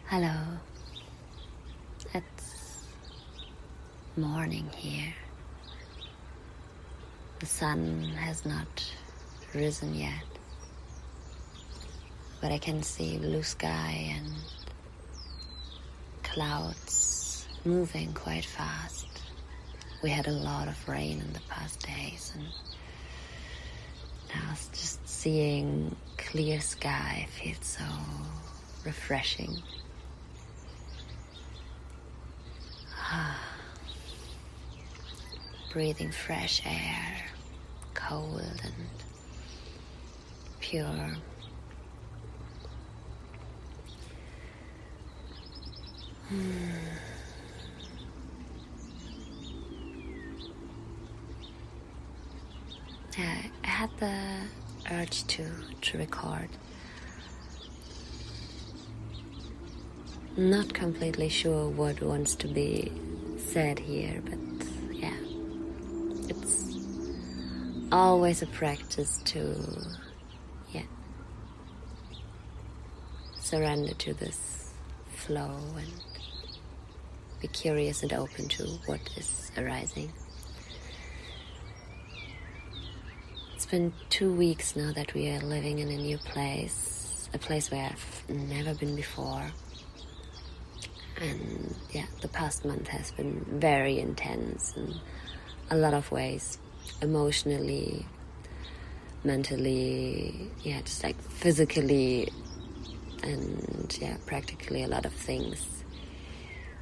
Hello, it's morning here. The sun has not risen yet, but I can see blue sky and clouds moving quite fast. We had a lot of rain in the past days, and now just seeing clear sky feels so refreshing. Breathing fresh air, cold and pure. Yeah, I had the urge to record. Not completely sure what wants to be said here, but yeah, it's always a practice to surrender to this flow and be curious and open to what is arising. It's been 2 weeks now that we are living in a new place, a place where I've never been before. And yeah, the past month has been very intense in a lot of ways, emotionally, mentally, just like physically, and practically a lot of things.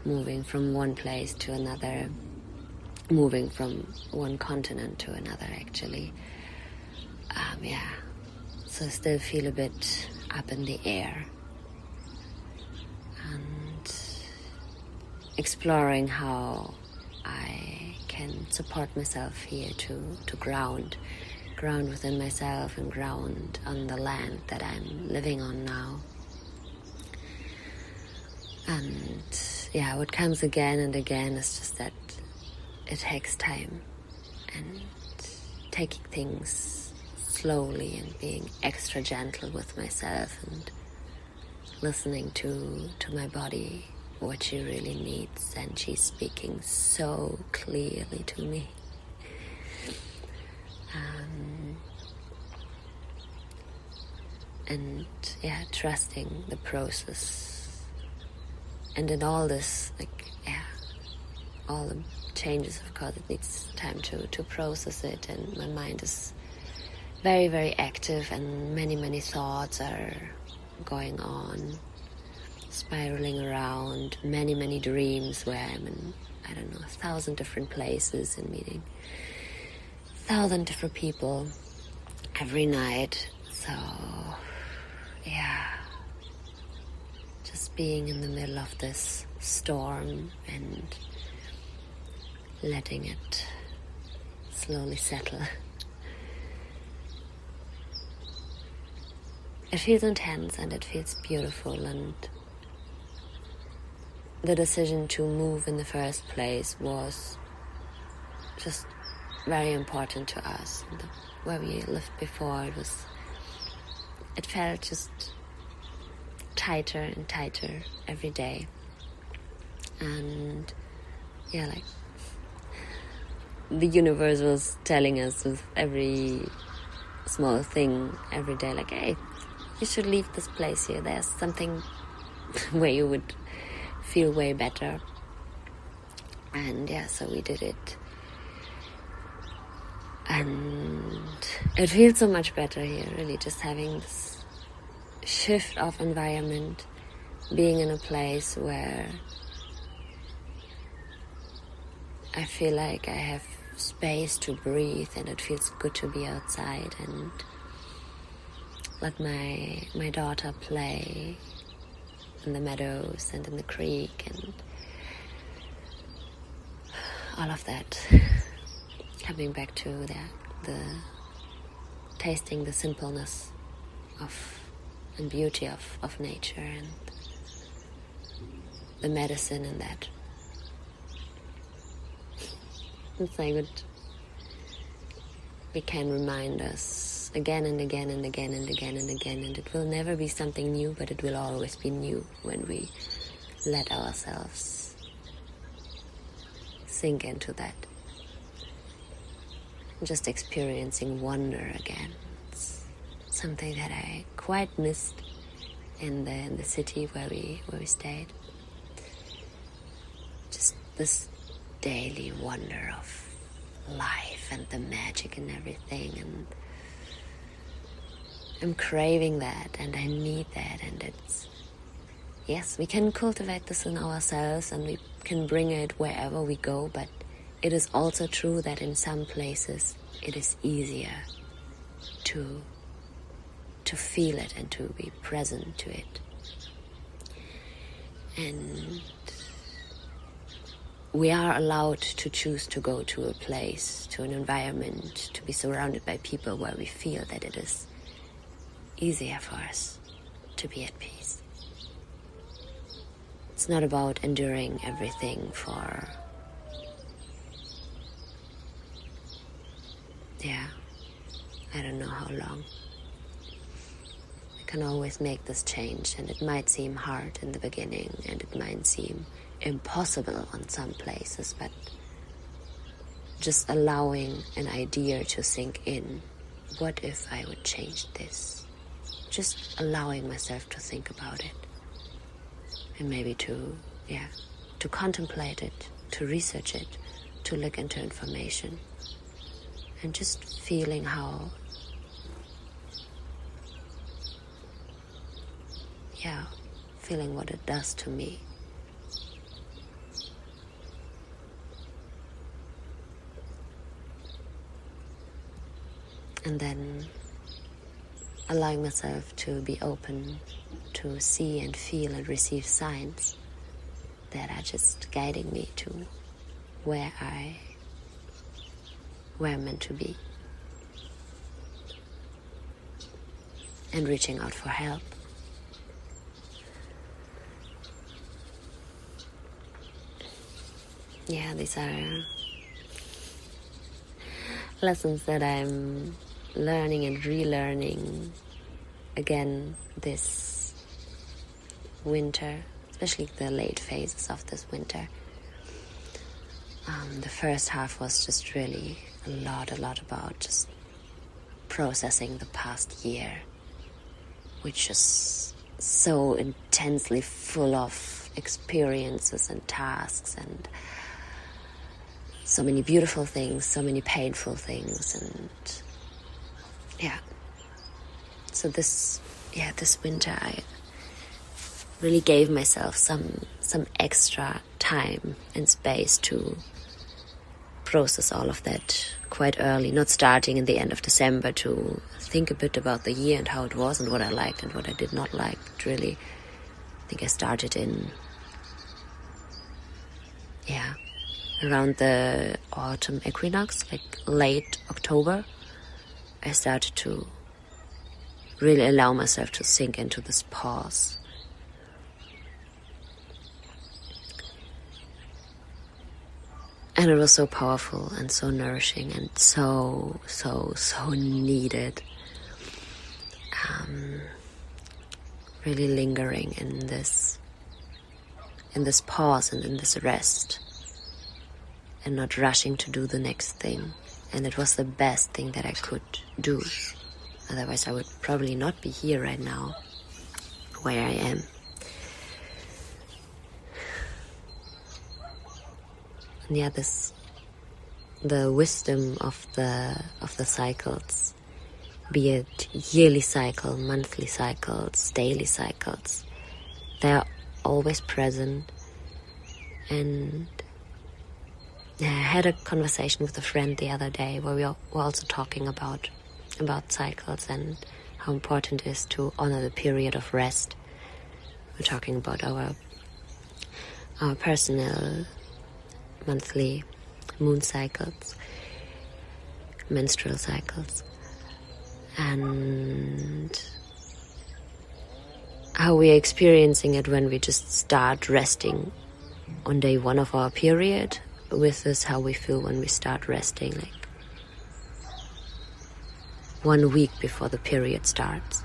Moving from one place to another, moving from one continent to another actually. So I still feel a bit up in the air. And exploring how I can support myself here to ground within myself and ground on the land that I'm living on now. And what comes again and again is just that it takes time, and taking things slowly and being extra gentle with myself and listening to my body, what she really needs, and she's speaking so clearly to me. And trusting the process. And in all this, all the changes, of course, it needs time to process it, and my mind is very, very active, and many, many thoughts are going on, spiraling around, many, many dreams where I'm in, 1,000 different places and meeting 1,000 different people every night. So, just being in the middle of this storm and letting it slowly settle. It feels intense and it feels beautiful, and the decision to move in the first place was just very important to us. Where we lived before, it felt just tighter and tighter every day. And the universe was telling us with every small thing every day, hey, you should leave this place here. There's something where you would feel way better. And so we did it. And it feels so much better here, really, just having this shift of environment, being in a place where I feel like I have space to breathe, and it feels good to be outside and let my daughter play in the meadows and in the creek and all of that. Coming back to the tasting the simpleness and beauty of nature and the medicine in that. It's like we can remind us again and again and again and again and again, and it will never be something new, but it will always be new when we let ourselves sink into that. Just experiencing wonder again. It's something that I quite missed in the city where we stayed. Just this daily wonder of life and the magic and everything, and I'm craving that and I need that, and it's, yes, we can cultivate this in ourselves and we can bring it wherever we go, but it is also true that in some places it is easier to feel it and to be present to it. And we are allowed to choose to go to a place, to an environment, to be surrounded by people where we feel that it is easier for us to be at peace. It's not about enduring everything for, I don't know how long. We can always make this change, and it might seem hard in the beginning, and it might seem impossible on some places, but just allowing an idea to sink in. What if I would change this? Just allowing myself to think about it, and maybe to contemplate it, to research it, to look into information, and just feeling feeling what it does to me. And then allowing myself to be open to see and feel and receive signs that are just guiding me to where I'm meant to be. And reaching out for help. Yeah, these are lessons that I'm learning and relearning again this winter, especially the late phases of this winter. The first half was just really a lot about just processing the past year, which is so intensely full of experiences and tasks and so many beautiful things, so many painful things, and so this winter I really gave myself some extra time and space to process all of that quite early, not starting in the end of December to think a bit about the year and how it was and what I liked and what I did not like, but really I think I started in around the autumn equinox, like late October. I started to really allow myself to sink into this pause. And it was so powerful and so nourishing and so needed. Really lingering in this pause and in this rest, and not rushing to do the next thing. And it was the best thing that I could do. Otherwise I would probably not be here right now, where I am. And the wisdom of the cycles, be it yearly cycle, monthly cycles, daily cycles, they are always present. And I had a conversation with a friend the other day where we were also talking about cycles and how important it is to honor the period of rest. We're talking about our personal monthly moon cycles, menstrual cycles, and how we are experiencing it when we just start resting on day one of our period, with this how we feel when we start resting, like 1 week before the period starts.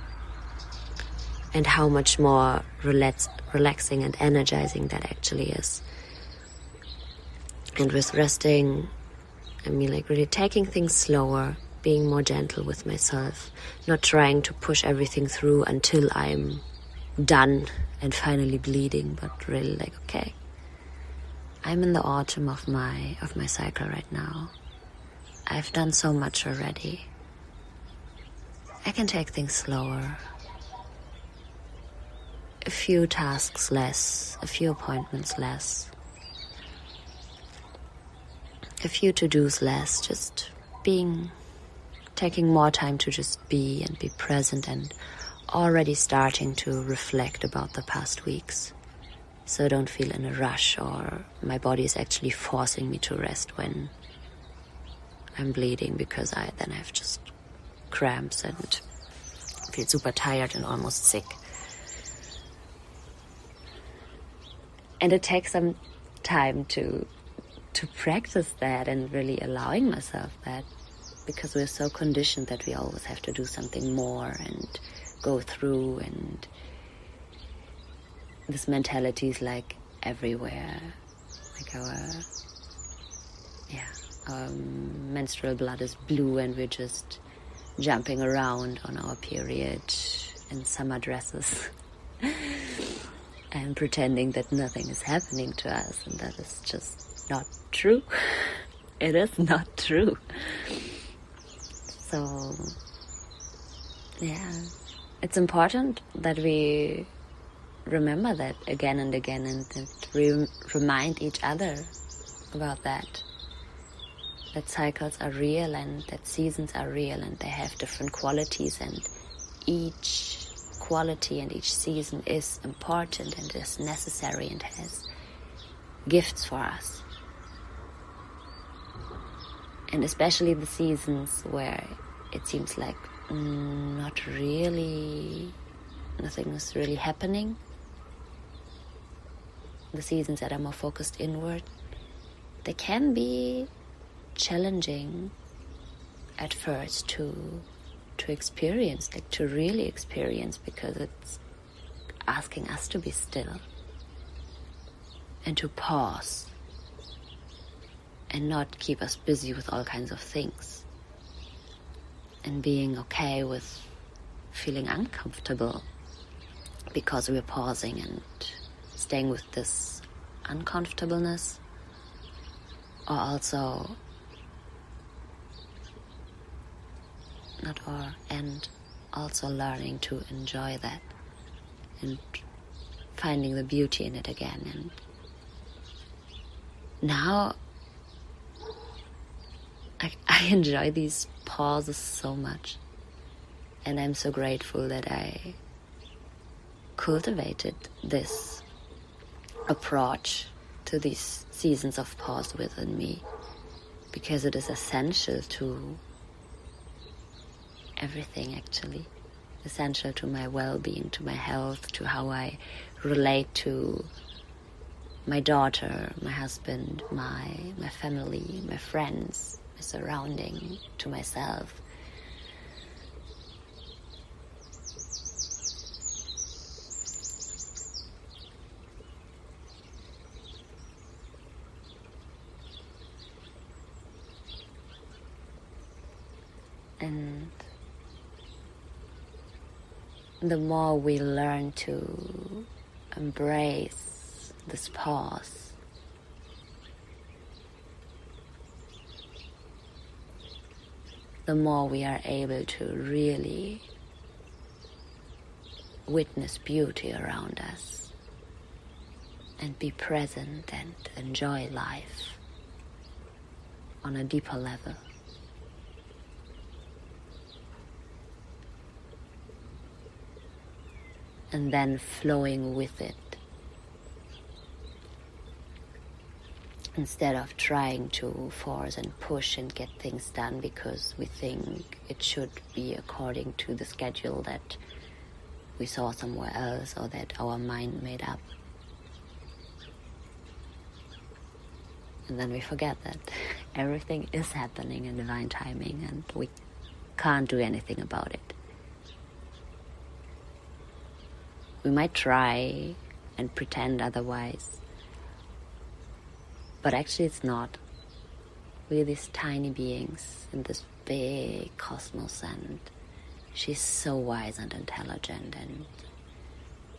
And how much more relaxing and energizing that actually is. And with resting, I mean like really taking things slower, being more gentle with myself, not trying to push everything through until I'm done and finally bleeding, but really like, okay, I'm in the autumn of my cycle right now. I've done so much already. I can take things slower. A few tasks less, a few appointments less, a few to-dos less, just taking more time to just be and be present, and already starting to reflect about the past weeks. So I don't feel in a rush or my body is actually forcing me to rest when I'm bleeding, because I have just cramps and feel super tired and almost sick. And it takes some time to practice that and really allowing myself that, because we're so conditioned that we always have to do something more and go through, and this mentality is like everywhere. Like our menstrual blood is blue and we're just jumping around on our period in summer dresses. And pretending that nothing is happening to us, and that is just not true. It is not true. So, yeah, it's important that we remember that again and again, and that we remind each other about that cycles are real and that seasons are real, and they have different qualities, and each quality and each season is important and is necessary and has gifts for us. And especially the seasons where it seems like nothing is really happening. The seasons that are more focused inward, they can be challenging at first to experience, like to really experience, because it's asking us to be still and to pause and not keep us busy with all kinds of things, and being okay with feeling uncomfortable because we're pausing and staying with this uncomfortableness, and also learning to enjoy that and finding the beauty in it again. And now I enjoy these pauses so much, and I'm so grateful that I cultivated this approach to these seasons of pause within me, because it is essential to everything, actually. Essential to my well-being, to my health, to how I relate to my daughter, my husband, my family, my friends, my surrounding, to myself. And the more we learn to embrace this pause, the more we are able to really witness beauty around us and be present and enjoy life on a deeper level. And then flowing with it, instead of trying to force and push and get things done because we think it should be according to the schedule that we saw somewhere else or that our mind made up. And then we forget that everything is happening in divine timing, and we can't do anything about it. We might try and pretend otherwise, but actually it's not. We're these tiny beings in this big cosmos, and she's so wise and intelligent and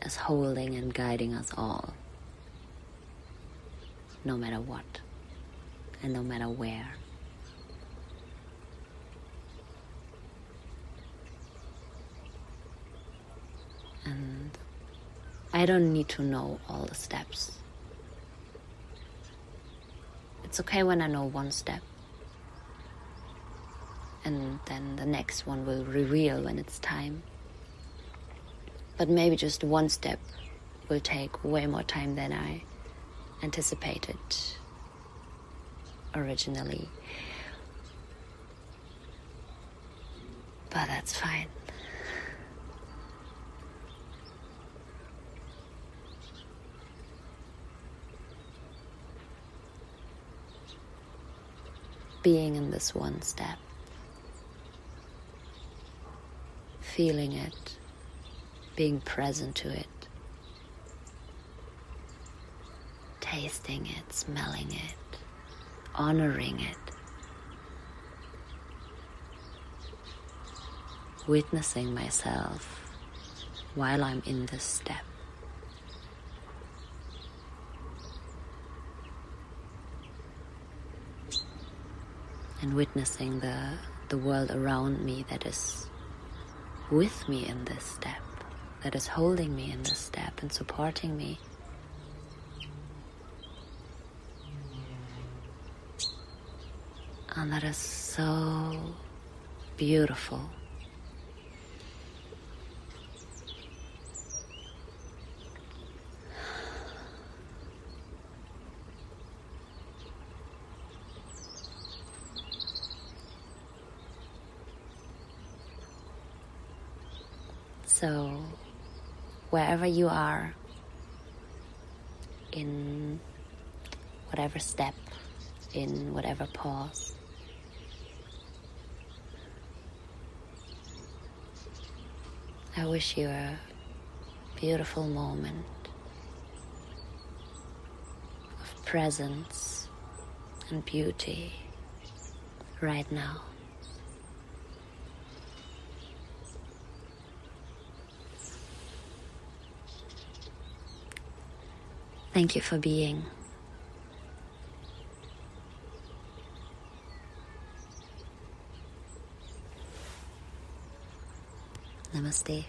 is holding and guiding us all, no matter what and no matter where. And I don't need to know all the steps. It's okay when I know one step, and then the next one will reveal when it's time. But maybe just one step will take way more time than I anticipated originally. But that's fine. Being in this one step, feeling it, being present to it, tasting it, smelling it, honoring it, witnessing myself while I'm in this step. And witnessing the world around me that is with me in this step, that is holding me in this step and supporting me. And that is so beautiful. So, wherever you are, in whatever step, in whatever pause, I wish you a beautiful moment of presence and beauty right now. Thank you for being. Namaste.